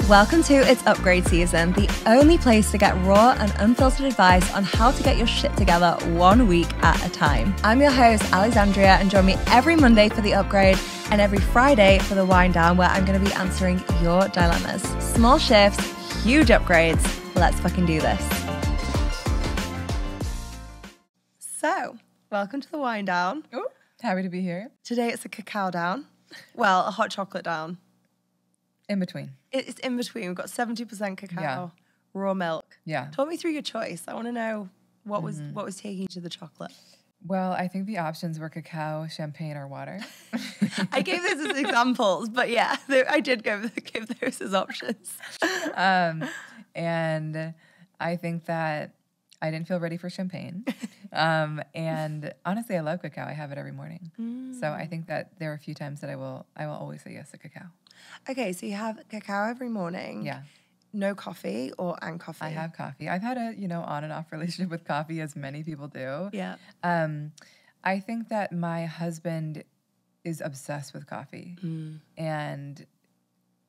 Welcome to It's Upgrade Season, the only place to get raw and unfiltered advice on how to get your shit together 1 week at a time. I'm your host, Alexandria, and join me every Monday for The Upgrade and every Friday for The Wind Down, where I'm going to be answering your dilemmas. Small shifts, huge upgrades. Let's fucking do this. So, welcome to The Wind Down. Ooh, happy to be here. Today it's a cacao down. Well, a hot chocolate down. In between. It's in between. We've got 70% cacao, raw milk. Yeah. Talk me through your choice. I want to know what was taking you to the chocolate. Well, I think the options were cacao, champagne, or water. I gave those as examples, but yeah, I did give those as options. And I think that I didn't feel ready for champagne. And honestly, I love cacao. I have it every morning. So I think that there are a few times that I will always say yes to cacao. Okay, so you have cacao every morning. Yeah. No coffee and coffee? I have coffee. I've had a, on and off relationship with coffee, as many people do. Yeah. I think that my husband is obsessed with coffee and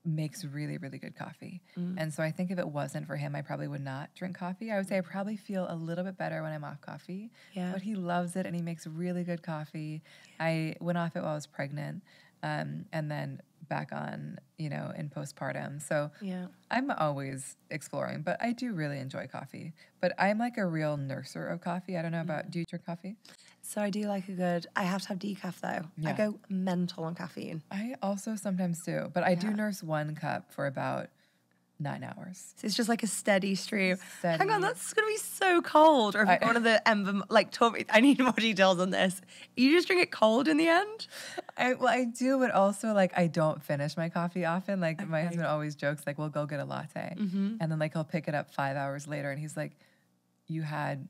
makes really, really good coffee. And so I think if it wasn't for him, I probably would not drink coffee. I would say I probably feel a little bit better when I'm off coffee. Yeah. But he loves it and he makes really good coffee. I went off it while I was pregnant. And then back on, in postpartum. So I'm always exploring, but I do really enjoy coffee. But I'm like a real nurser of coffee. I don't know about, do you drink coffee? So I do like I have to have decaf though. Yeah. I go mental on caffeine. I also sometimes do, but I do nurse 1 cup for about 9 hours. So it's just like a steady stream. Hang on, that's going to be so cold. Or if one of the ember, talk me, I need more details on this. You just drink it cold in the end? I do, but also I don't finish my coffee often. My husband always jokes we'll go get a latte. And then he'll pick it up 5 hours later and he's like, you had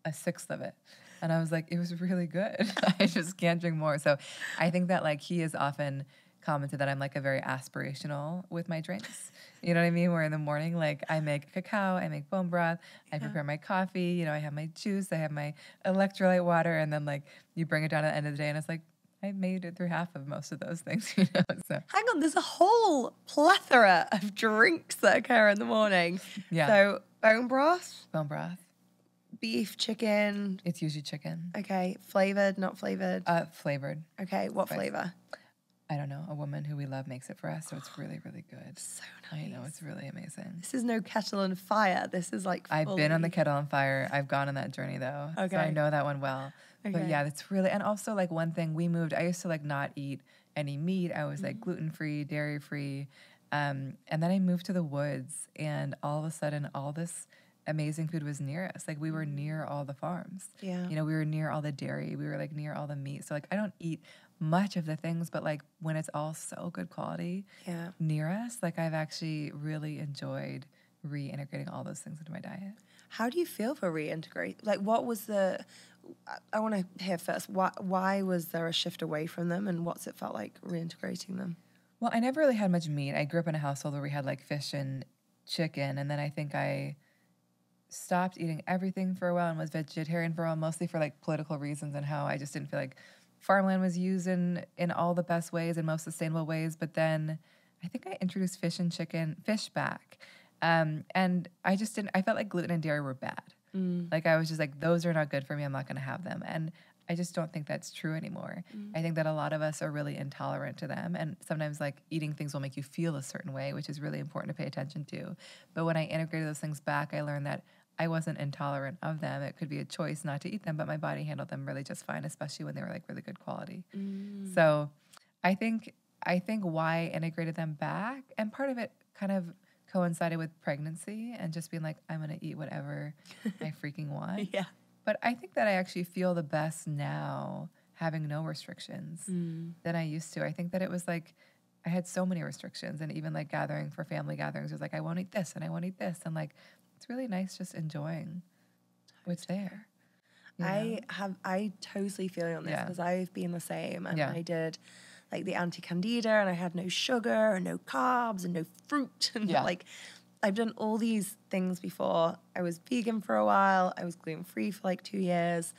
a sixth of it. And I was like, it was really good. I just can't drink more. So I think that he has often commented that I'm a very aspirational with my drinks. You know what I mean? Where in the morning, I make cacao, I make bone broth, I prepare my coffee, I have my juice, I have my electrolyte water, and then you bring it down at the end of the day and it's I made it through half of most of those things, So. Hang on, there's a whole plethora of drinks that occur in the morning. Yeah. So bone broth? Bone broth. Beef, chicken? It's usually chicken. Okay. Flavored, not flavored? Flavored. Okay, what flavor? I don't know. A woman who we love makes it for us, so it's really, really good. So nice. I know, it's really amazing. This is no kettle and fire. This is I've been on the kettle and fire. I've gone on that journey, though. Okay. So I know that one well. Okay. But yeah, it's really, and also one thing, we moved, I used to not eat any meat. I was gluten-free, dairy-free. And then I moved to the woods, and all of a sudden, all this amazing food was near us. We were near all the farms. Yeah. We were near all the dairy. We were near all the meat. So I don't eat much of the things, but when it's all so good quality near us, I've actually really enjoyed reintegrating all those things into my diet. How do you feel for reintegrate? What was I want to hear first, why was there a shift away from them, and what's it felt like reintegrating them? Well, I never really had much meat. I grew up in a household where we had fish and chicken, and then I think I stopped eating everything for a while and was vegetarian for a while, mostly for political reasons and how I just didn't feel farmland was used in all the best ways and most sustainable ways. But then I think I introduced fish back. And I just didn't, I felt like gluten and dairy were bad. I was just those are not good for me. I'm not going to have them. And I just don't think that's true anymore. I think that a lot of us are really intolerant to them. And sometimes eating things will make you feel a certain way, which is really important to pay attention to. But when I integrated those things back, I learned that I wasn't intolerant of them. It could be a choice not to eat them, but my body handled them really just fine, especially when they were really good quality. So I think why I integrated them back, and part of it kind of coincided with pregnancy and just being I'm going to eat whatever I freaking want. Yeah. But I think that I actually feel the best now having no restrictions than I used to. I think that it was I had so many restrictions, and even gathering for family gatherings was I won't eat this and I won't eat this. And it's really nice just enjoying what's there. I totally feel you on this because I've been the same, and I did the anti-candida, and I had no sugar and no carbs and no fruit, and I've done all these things before. I was vegan for a while. I was gluten-free for 2 years,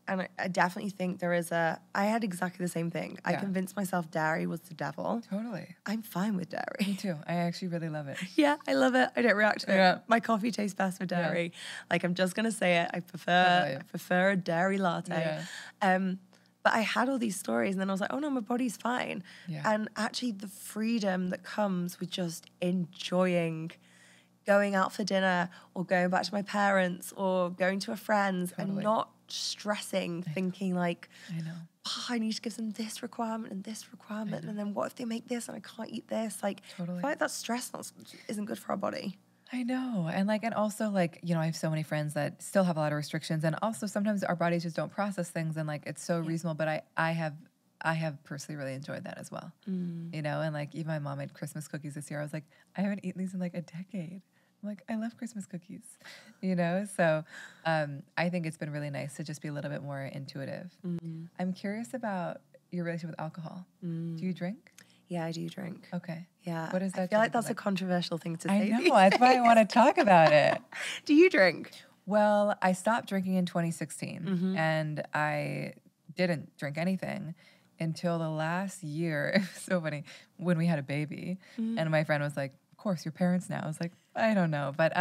And I definitely think there is I had exactly the same thing. I Yeah. convinced myself dairy was the devil. Totally. I'm fine with Me dairy. too. I actually really love it. Yeah, I love it. I don't react to Yeah. it. My coffee tastes best with dairy. Like, I'm just going to say it. I Totally. prefer a dairy latte. Yeah. But I had all these stories and then I was like, oh no, my body's fine. Yeah. And actually the freedom that comes with just enjoying going out for dinner or going back to my parents or going to a friend's and not stressing, thinking like, I know. oh, I need to give them this requirement and this requirement. And then what if they make this and I can't eat this? Like, I feel like that stress isn't good for our body. I know. And like, and also like, you know, I have so many friends that still have a lot of restrictions, and also sometimes our bodies just don't process things, and like, it's so reasonable, but I have personally really enjoyed that as well. You know, and like even my mom made Christmas cookies this year. I was like, I haven't eaten these in like a decade. I'm like, I love Christmas cookies, you know? So I think it's been really nice to just be a little bit more intuitive. I'm curious about your relationship with alcohol. Do you drink? Yeah, I do drink. Okay. Yeah. What is that? I feel like that's a controversial thing to say. I know. That's why I want to talk about it. Do you drink? Well, I stopped drinking in 2016, and I didn't drink anything until the last year. It was so funny, when we had a baby, and my friend was like, of course, your parents now. I was like, I don't know. But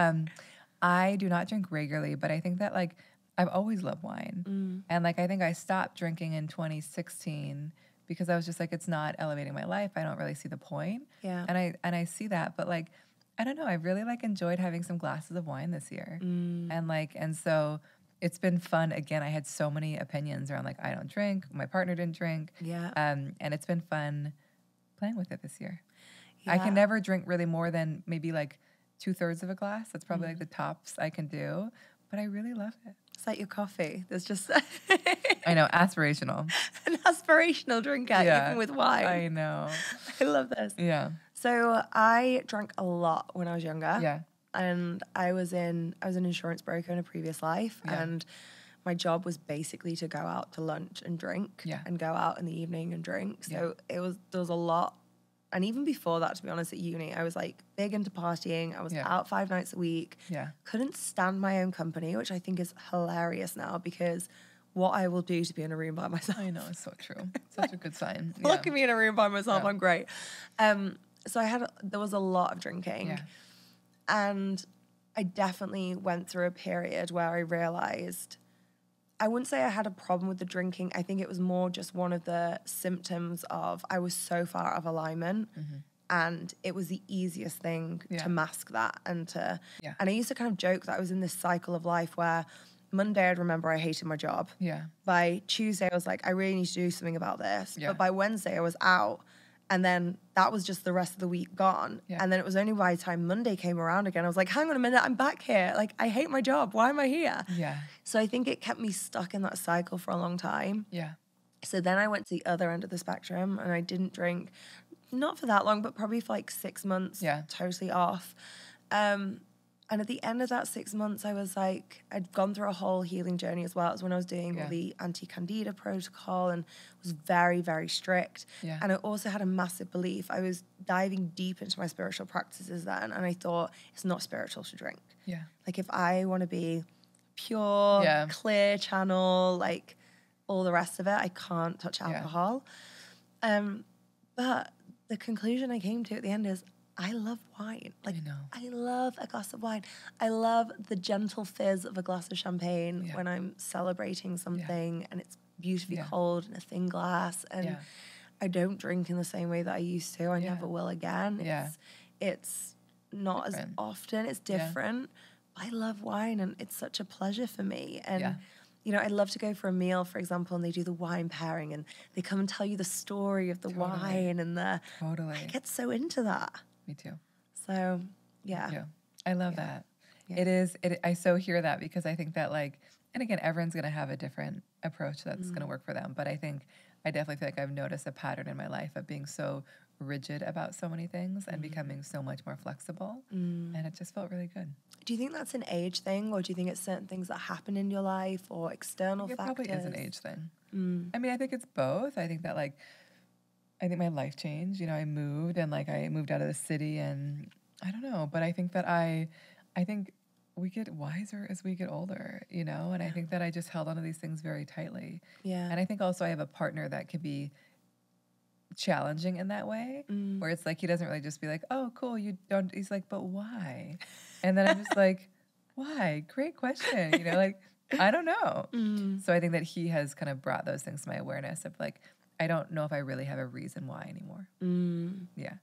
I do not drink regularly, but I think that like I've always loved wine. And like I think I stopped drinking in 2016 because I was just like, it's not elevating my life. I don't really see the point. Yeah. And I see that, but like, I don't know, I really like enjoyed having some glasses of wine this year. And so it's been fun. Again, I had so many opinions around like, I don't drink, my partner didn't drink. Yeah. And it's been fun playing with it this year. Yeah. I can never drink really more than maybe like 2/3 of a glass. That's probably like the tops I can do, but I really love it. It's like your coffee. There's just I know, aspirational. An aspirational drinker, even with wine. I know. I love this. Yeah. So I drank a lot when I was younger. Yeah. And I was an insurance broker in a previous life. Yeah. And my job was basically to go out to lunch and drink. Yeah. And go out in the evening and drink. So there was a lot. And even before that, to be honest, at uni, I was like big into partying. I was out 5 nights a week. Yeah. Couldn't stand my own company, which I think is hilarious now because what I will do to be in a room by myself. I know, it's so true. Such a good sign. Look at me in a room by myself. Yeah. I'm great. So there was a lot of drinking. Yeah. And I definitely went through a period where I realized, I wouldn't say I had a problem with the drinking. I think it was more just one of the symptoms of I was so far out of alignment, and it was the easiest thing to mask that and I used to kind of joke that I was in this cycle of life where Monday I'd remember I hated my job. Yeah. By Tuesday I was like, I really need to do something about this. Yeah. But by Wednesday I was out. And then that was just the rest of the week gone. Yeah. And then it was only by the time Monday came around again, I was like, hang on a minute, I'm back here. Like, I hate my job. Why am I here? Yeah. So I think it kept me stuck in that cycle for a long time. Yeah. So then I went to the other end of the spectrum and I didn't drink, not for that long, but probably for like 6 months, totally off. And at the end of that 6 months, I was like, I'd gone through a whole healing journey as well. It was when I was doing all the anti-candida protocol and was very, very strict. Yeah. And I also had a massive belief. I was diving deep into my spiritual practices then. And I thought, it's not spiritual to drink. Yeah. Like if I want to be pure, clear channel, like all the rest of it, I can't touch alcohol. But the conclusion I came to at the end is, I love wine. Like, I love a glass of wine. I love the gentle fizz of a glass of champagne when I'm celebrating something and it's beautifully cold in a thin glass. And I don't drink in the same way that I used to. I never will again. It's not different. As often. It's different. I love wine and it's such a pleasure for me. And you know, I'd love to go for a meal, for example, and they do the wine pairing and they come and tell you the story of the wine and I get so into that. Me too. So, yeah. Me too. I love that. Yeah. I so hear that because I think that like, and again, everyone's going to have a different approach that's going to work for them. But I think I definitely feel like I've noticed a pattern in my life of being so rigid about so many things and becoming so much more flexible. And it just felt really good. Do you think that's an age thing or do you think it's certain things that happen in your life or external factors? It probably is an age thing. I mean, I think it's both. I think that like, I think my life changed. You know, I moved and like I moved out of the city and I don't know, but I think that I think we get wiser as we get older, you know? And I think that I just held onto these things very tightly. Yeah. And I think also I have a partner that can be challenging in that way, where it's like he doesn't really just be like, oh, cool, you don't. He's like, but why? And then I'm just like, why? Great question. You know, like, I don't know. So I think that he has kind of brought those things to my awareness of like, I don't know if I really have a reason why anymore. Yeah.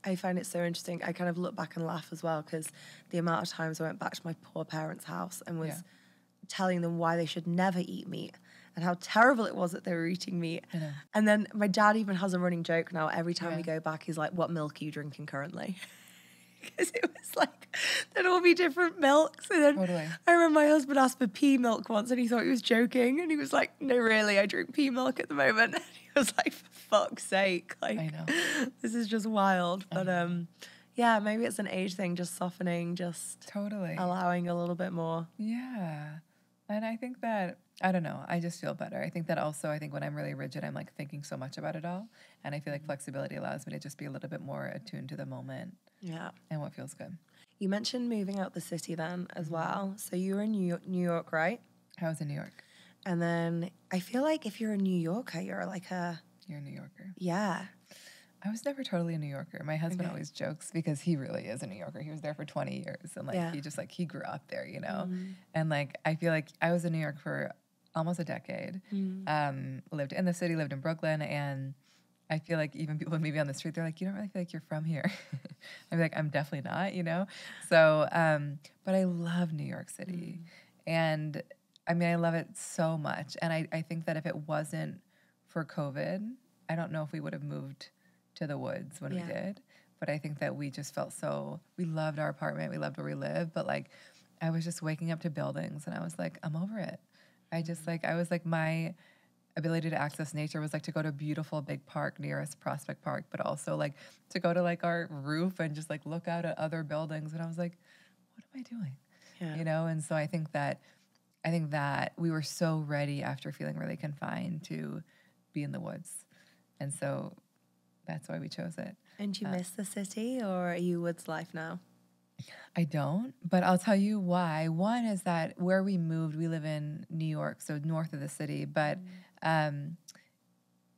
I find it so interesting. I kind of look back and laugh as well because the amount of times I went back to my poor parents' house and was telling them why they should never eat meat and how terrible it was that they were eating meat. And then my dad even has a running joke now. Every time we go back, he's like, what milk are you drinking currently? Because it was like, there'd all be different milks. And then I remember my husband asked for pea milk once and he thought he was joking. And he was like, no, really, I drink pea milk at the moment. And he was like, for fuck's sake. Like, I know. This is just wild. But yeah, maybe it's an age thing, just softening, just allowing a little bit more. Yeah. And I think that, I don't know, I just feel better. I think that also, I think when I'm really rigid, I'm like thinking so much about it all. And I feel like flexibility allows me to just be a little bit more attuned to the moment. Yeah. And what feels good. You mentioned moving out the city then as well. So you were in New York, right? I was in New York. And then I feel like if you're a New Yorker, you're like a... You're a New Yorker. Yeah. I was never totally a New Yorker. My husband always jokes because he really is a New Yorker. He was there for 20 years. And like, he just like, he grew up there, you know? And like, I feel like I was in New York for almost a decade. Lived in the city, lived in Brooklyn. And I feel like even people would meet me on the street, they're like, you don't really feel like you're from here. I'm like, I'm definitely not, you know? So, but I love New York City. And I mean, I love it so much. And I think that if it wasn't for COVID, I don't know if we would have moved to the woods when we did. But I think that we just felt we loved our apartment. We loved where we live. But like, I was just waking up to buildings and I was like, I'm over it. I was like, my ability to access nature was like to go to a beautiful big park near us, Prospect Park, but also like to go to like our roof and just like look out at other buildings. And I was like, what am I doing? Yeah. You know? And so I think that we were so ready after feeling really confined to be in the woods. And so that's why we chose it. And do you miss the city, or are you woods life now? I don't, but I'll tell you why. One is that where we moved, we live in New York, so north of the city, but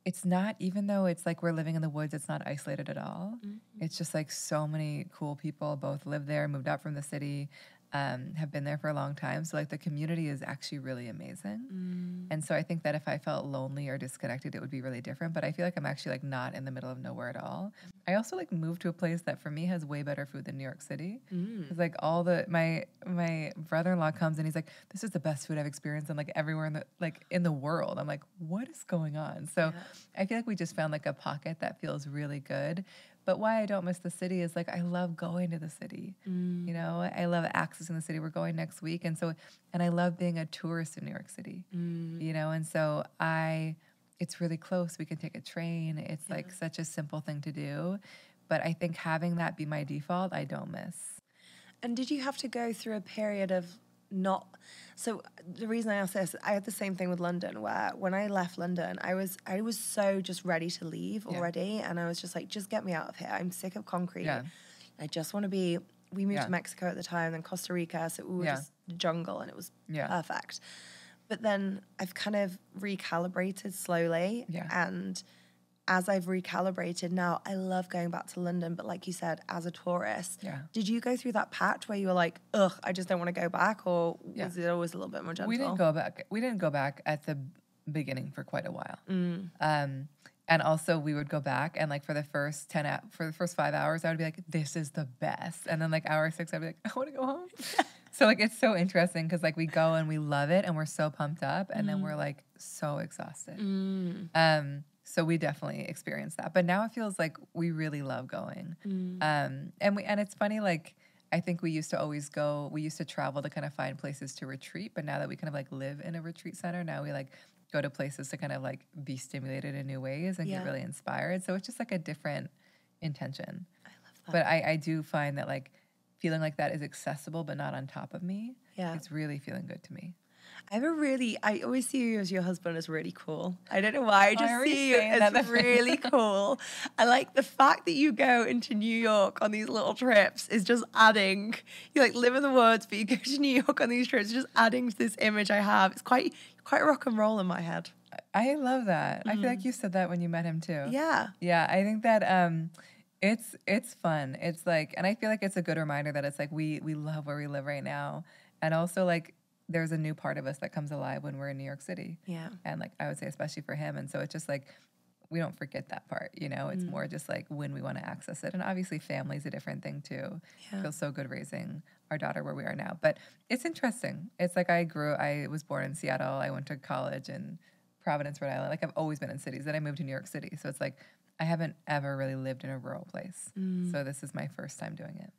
it's not, even though it's like we're living in the woods, it's not isolated at all. It's just like so many cool people both live there, moved out from the city, have been there for a long time. So like the community is actually really amazing. And so I think that if I felt lonely or disconnected, it would be really different. But I feel like I'm actually like not in the middle of nowhere at all. I also like moved to a place that for me has way better food than New York City. It's like my brother-in-law comes and he's like, this is the best food I've experienced in like everywhere in the world. I'm like, what is going on? So I feel like we just found like a pocket that feels really good. But why I don't miss the city is like I love going to the city. You know, I love accessing the city. We're going next week. And I love being a tourist in New York City. You know, and so it's really close. We can take a train. It's like such a simple thing to do. But I think having that be my default, I don't miss. And did you have to go through a period of not... So the reason I asked this, I had the same thing with London, where when I left London, I was so just ready to leave already. And I was just like, just get me out of here. I'm sick of concrete. I just want to be... We moved to Mexico at the time, then Costa Rica, so we were just jungle, and it was perfect. But then I've kind of recalibrated slowly. And as I've recalibrated now, I love going back to London. But like you said, as a tourist, did you go through that patch where you were like, ugh, I just don't want to go back? Or was it always a little bit more gentle? We didn't go back at the beginning for quite a while. And also we would go back and like for the first 5 hours, I would be like, this is the best. And then like hour 6, I'd be like, I want to go home. So like, it's so interesting because like we go and we love it and we're so pumped up and then we're like so exhausted. So we definitely experienced that. But now it feels like we really love going. And it's funny, like, I think we used to travel to kind of find places to retreat. But now that we kind of like live in a retreat center, now we like go to places to kind of like be stimulated in new ways and get really inspired. So it's just like a different intention. I love that. But I do find that like feeling like that is accessible but not on top of me. It's really feeling good to me. I always see you as your husband as really cool. I don't know why. I just see you as really cool. I like the fact that you go into New York on these little trips is just adding, you like live in the woods, but you go to New York on these trips, just adding to this image I have. It's quite rock and roll in my head. I love that. I feel like you said that when you met him too. Yeah. Yeah. I think that it's fun. It's like, and I feel like it's a good reminder that it's like we love where we live right now. And also like there's a new part of us that comes alive when we're in New York City. Yeah. And like I would say especially for him. And so it's just like we don't forget that part, you know? It's more just like when we want to access it. And obviously family's a different thing too. Yeah. It feels so good raising our daughter where we are now. But it's interesting. It's like I was born in Seattle. I went to college in Providence, Rhode Island. Like I've always been in cities. Then I moved to New York City. So it's like I haven't ever really lived in a rural place. So this is my first time doing it.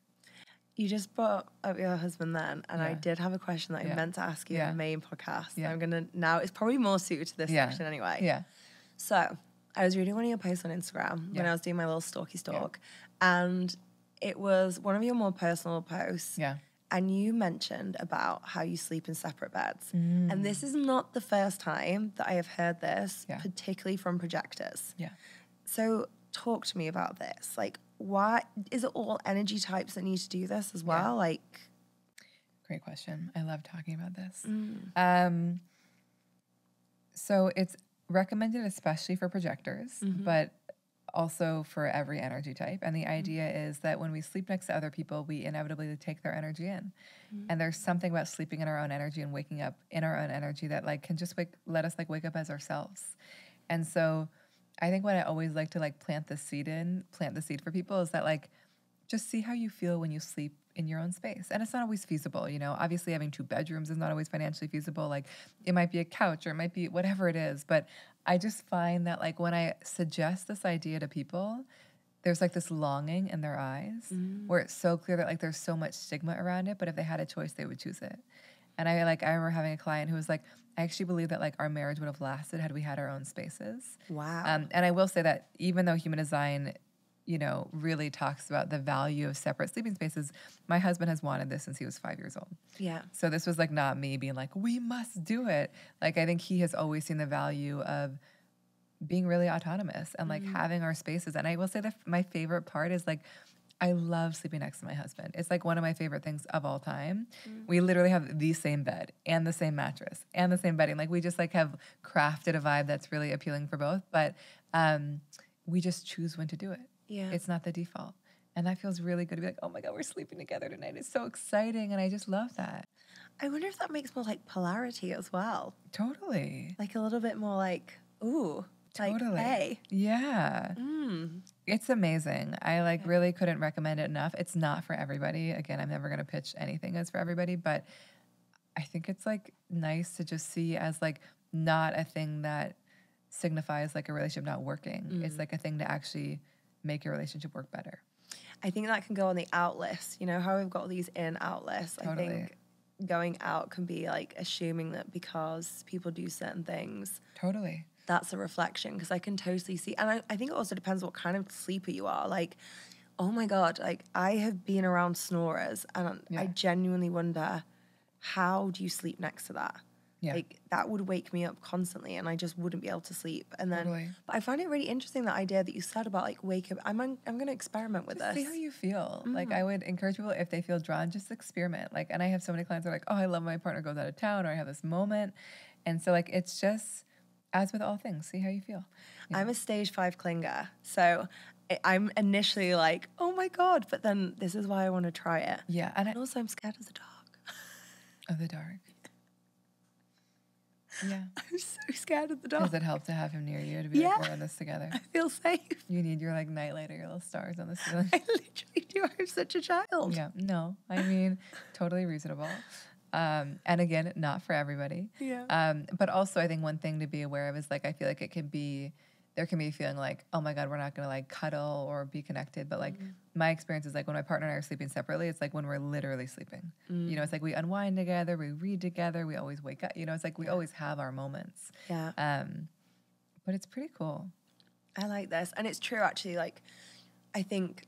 You just brought up your husband then, and I did have a question that I meant to ask you in the main podcast. Yeah. I'm going to, now it's probably more suited to this section anyway. Yeah. So I was reading one of your posts on Instagram when I was doing my little stalky stalk, and it was one of your more personal posts. Yeah. And you mentioned about how you sleep in separate beds. And this is not the first time that I have heard this, particularly from projectors. Yeah. So talk to me about this. Like, why is it all energy types that need to do this as well? Like, great question. I love talking about this. So it's recommended especially for projectors, but also for every energy type. And the idea is that when we sleep next to other people, we inevitably take their energy in. And there's something about sleeping in our own energy and waking up in our own energy that like can just let us like wake up as ourselves. And so I think what I always like to like plant the seed for people is that like just see how you feel when you sleep in your own space. And it's not always feasible, you know. Obviously having 2 bedrooms is not always financially feasible. Like it might be a couch or it might be whatever it is. But I just find that like when I suggest this idea to people, there's like this longing in their eyes where it's so clear that like there's so much stigma around it, but if they had a choice, they would choose it. And I remember having a client who was like, I actually believe that like our marriage would have lasted had we had our own spaces. wow. And I will say that even though human design, you know, really talks about the value of separate sleeping spaces, my husband has wanted this since he was 5 years old. Yeah. So this was like not me being like, we must do it. Like I think he has always seen the value of being really autonomous and like having our spaces. And I will say that my favorite part is like, I love sleeping next to my husband. It's like one of my favorite things of all time. We literally have the same bed and the same mattress and the same bedding. Like we just like have crafted a vibe that's really appealing for both, but we just choose when to do it. Yeah. It's not the default. And that feels really good to be like, oh my God, we're sleeping together tonight. It's so exciting. And I just love that. I wonder if that makes more like polarity as well. Totally. Like a little bit more like, ooh. Totally. Like, hey. Yeah. It's amazing. I like really couldn't recommend it enough. It's not for everybody. Again, I'm never going to pitch anything as for everybody, but I think it's like nice to just see as like not a thing that signifies like a relationship not working. It's like a thing to actually make your relationship work better. I think that can go on the out list. You know how we've got these in out lists? Totally. I think going out can be like assuming that because people do certain things. Totally. That's a reflection, because I can totally see. And I think it also depends what kind of sleeper you are. Like, oh my God, like I have been around snorers and I genuinely wonder, how do you sleep next to that? Yeah. Like that would wake me up constantly and I just wouldn't be able to sleep. And then, Totally. but I find it really interesting, that idea that you said about like wake up. I'm going to experiment with Just this. see how you feel. Like I would encourage people, if they feel drawn, just experiment. Like, and I have so many clients that are like, oh, I love my partner goes out of town, or I have this moment. And so like, it's just, as with all things, see how you feel. Yeah. I'm a stage 5 clinger. So I'm initially like, oh my God, but then this is why I want to try it. Yeah. And also I'm scared of the dark. Of the dark. Yeah. I'm so scared of the dark. Does it help to have him near you to be like, we're in this together? I feel safe. You need your like nightlight or your little stars on the ceiling. I literally do. I'm such a child. Yeah. No, I mean, totally reasonable. And again, not for everybody. Yeah. But also I think one thing to be aware of is like, I feel like there can be a feeling like, oh my God, we're not going to like cuddle or be connected. But like my experience is like when my partner and I are sleeping separately, it's like when we're literally sleeping. You know, it's like we unwind together, we read together, we always wake up. You know, it's like we always have our moments. Yeah. But it's pretty cool. I like this. And it's true, actually. Like, I think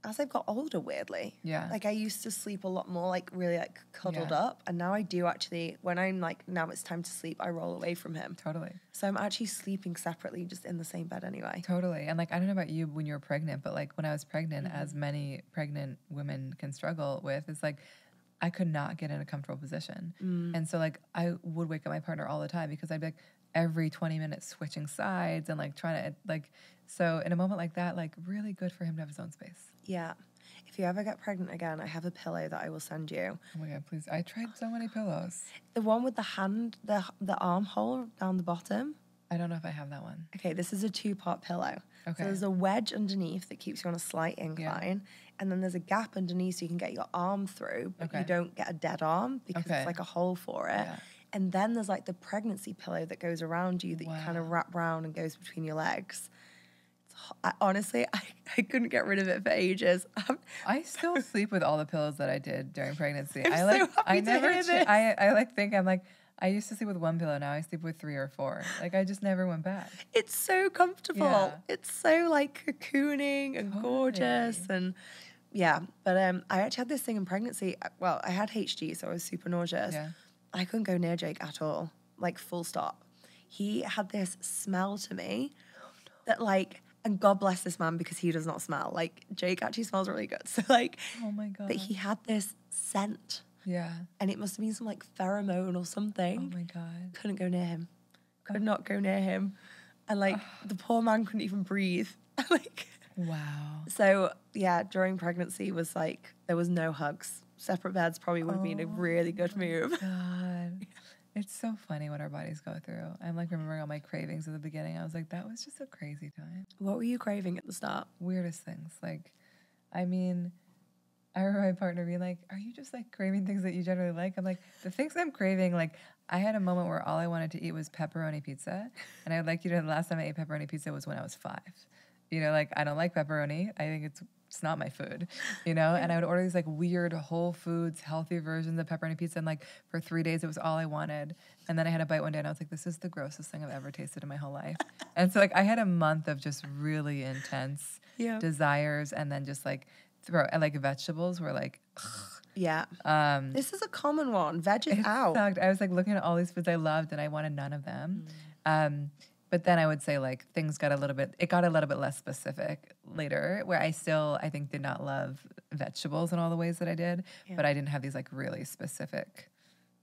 as I've got older, weirdly. Yeah. Like I used to sleep a lot more, like really like cuddled up. And now I do actually, when I'm like, now it's time to sleep, I roll away from him. Totally. So I'm actually sleeping separately, just in the same bed anyway. Totally. And like, I don't know about you when you were pregnant, but like when I was pregnant, as many pregnant women can struggle with, it's like, I could not get in a comfortable position. And so like, I would wake up my partner all the time because I'd be like, every 20 minutes switching sides and like trying to like, so in a moment like that, like really good for him to have his own space. Yeah. If you ever get pregnant again, I have a pillow that I will send you. Oh my God, please. I tried so many pillows. The one with the hand, the armhole down the bottom. I don't know if I have that one. Okay, this is a 2-part pillow. Okay. So there's a wedge underneath that keeps you on a slight incline. And then there's a gap underneath so you can get your arm through, but you don't get a dead arm because it's like a hole for it. Yeah. And then there's like the pregnancy pillow that goes around you that you kind of wrap around and goes between your legs. Honestly, I couldn't get rid of it for ages. I still sleep with all the pillows that I did during pregnancy. I'm so happy to hear this. I like think I'm like, I used to sleep with one pillow. Now I sleep with 3 or 4. Like I just never went back. It's so comfortable. Yeah. It's so like cocooning and gorgeous and But I actually had this thing in pregnancy. Well, I had HG, so I was super nauseous. Yeah. I couldn't go near Jake at all. Like full stop. He had this smell to me that like, and God bless this man because he does not smell. Like Jake actually smells really good. So like, oh my God. but he had this scent. Yeah. And it must have been some like pheromone or something. Oh my God. Couldn't go near him. Could not go near him. And like the poor man couldn't even breathe. Like, wow. so yeah, during pregnancy was like, there was no hugs. Separate beds probably would have been a really good move. God. It's so funny what our bodies go through. I'm like remembering all my cravings at the beginning. I was like, that was just a crazy time. What were you craving at the start? Weirdest things. Like, I mean, I remember my partner being like, are you just like craving things that you generally like? I'm like, the things I'm craving, like I had a moment where all I wanted to eat was pepperoni pizza. And I would like you to know the last time I ate pepperoni pizza was when I was 5. You know, like I don't like pepperoni. I think it's not my food, you know? And I would order these like weird Whole Foods, healthy versions of pepperoni pizza. And like for 3 days, it was all I wanted. And then I had a bite one day and I was like, this is the grossest thing I've ever tasted in my whole life. And so like I had a month of just really intense desires. And then just like like vegetables were like, ugh. Yeah. This is a common one. Veg is out. Sucked. I was like looking at all these foods I loved and I wanted none of them. But then I would say like things got a little bit less specific later where I still, I think, did not love vegetables in all the ways that I did. Yeah. But I didn't have these like really specific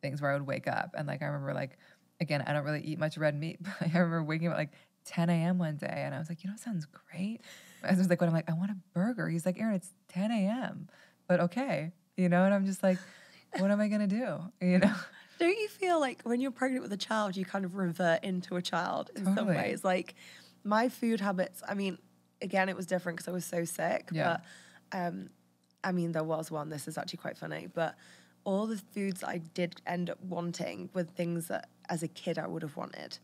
things where I would wake up. And like, I remember like, again, I don't really eat much red meat, but I remember waking up at like 10 a.m. one day and I was like, you know, it sounds great. I was like, when I'm like, I want a burger. He's like, Erin, it's 10 a.m. But okay, you know? And I'm just like, what am I going to do? You know? Don't you feel like when you're pregnant with a child, you kind of revert into a child in some ways? Like my food habits, I mean, again, it was different because I was so sick. Yeah. But I mean, there was one, this is actually quite funny, but all the foods I did end up wanting were things that as a kid I would have wanted.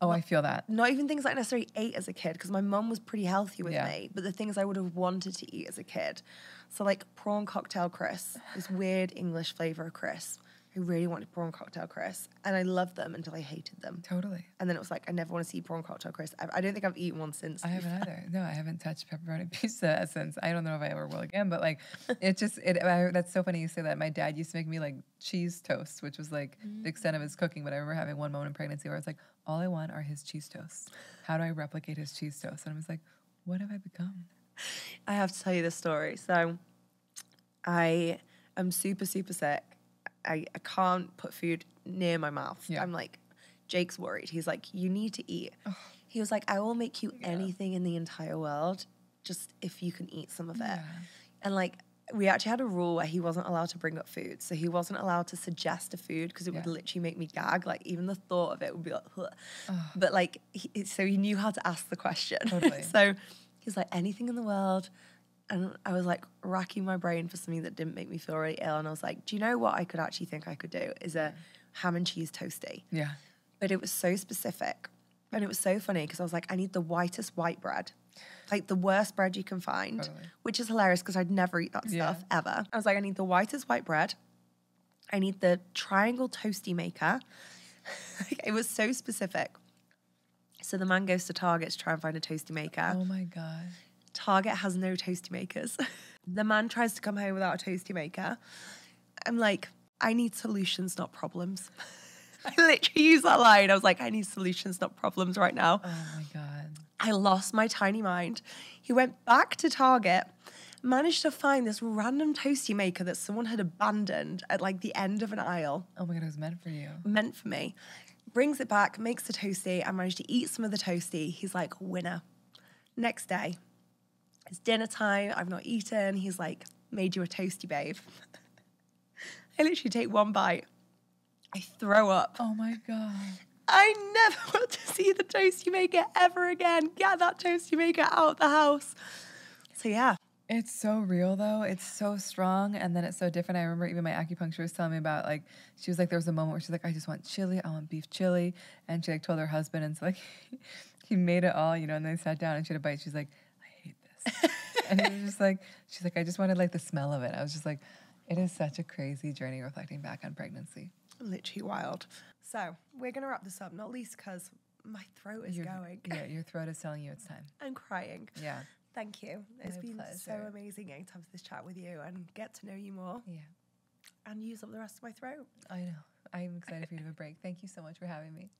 Oh, I feel that. Not even things I necessarily ate as a kid because my mum was pretty healthy with me, but the things I would have wanted to eat as a kid. So like prawn cocktail crisp, this weird English flavor of crisp. I really wanted prawn cocktail crisp, and I loved them until I hated them. Totally. And then it was like, I never want to see prawn cocktail crisp. I don't think I've eaten one since. I haven't either. No, I haven't touched pepperoni pizza since. I don't know if I ever will again, but like, it just, that's so funny you say that. My dad used to make me like cheese toast, which was like the extent of his cooking, but I remember having one moment in pregnancy where I was like, all I want are his cheese toasts. How do I replicate his cheese toast? And I was like, what have I become? I have to tell you this story. So I am super, super sick. I can't put food near my mouth. Yeah. I'm like, Jake's worried. He's like, you need to eat. Oh. He was like, I will make you anything in the entire world, just if you can eat some of it. And like, we actually had a rule where he wasn't allowed to bring up food. So he wasn't allowed to suggest a food because it would literally make me gag. Like even the thought of it would be like, but like, so he knew how to ask the question. Totally. So he's like, anything in the world. And I was like racking my brain for something that didn't make me feel really ill. And I was like, do you know what I could actually think I could do is a ham and cheese toasty. Yeah. But it was so specific. And it was so funny because I was like, I need the whitest white bread. Like the worst bread you can find, which is hilarious because I'd never eat that stuff ever. I was like, I need the whitest white bread. I need the triangle toasty maker. It was so specific. So the man goes to Target to try and find a toasty maker. Oh my God. Target has no toasty makers. The man tries to come home without a toasty maker. I'm like, I need solutions, not problems. I literally used that line. I was like, I need solutions, not problems right now. Oh my God. I lost my tiny mind. He went back to Target, managed to find this random toasty maker that someone had abandoned at like the end of an aisle. Oh my God, it was meant for you. Meant for me. Brings it back, makes the toasty. I managed to eat some of the toasty. He's like, winner. Next day, it's dinner time. I've not eaten. He's like, made you a toasty, babe. I literally take one bite. I throw up. Oh my God. I never want to see the toasty maker ever again. Get that toasty maker out the house. So yeah. It's so real though. It's so strong, and then it's so different. I remember even my acupuncturist telling me about, like, she was like, there was a moment where she's like, I just want chili. I want beef chili. And she like told her husband, and so like he made it all, you know, and they sat down and she had a bite. She's like, I hate this. And it was just like, she's like, I just wanted like the smell of it. I was just like, it is such a crazy journey reflecting back on pregnancy. Literally wild. So we're going to wrap this up, not least because my throat is going. Yeah, your throat is telling you it's time. I'm crying. Yeah. Thank you. It's My been pleasure. so amazing getting to have this chat with you and get to know you more. Yeah. And use up the rest of my throat. I know. I'm excited for you to have a break. Thank you so much for having me.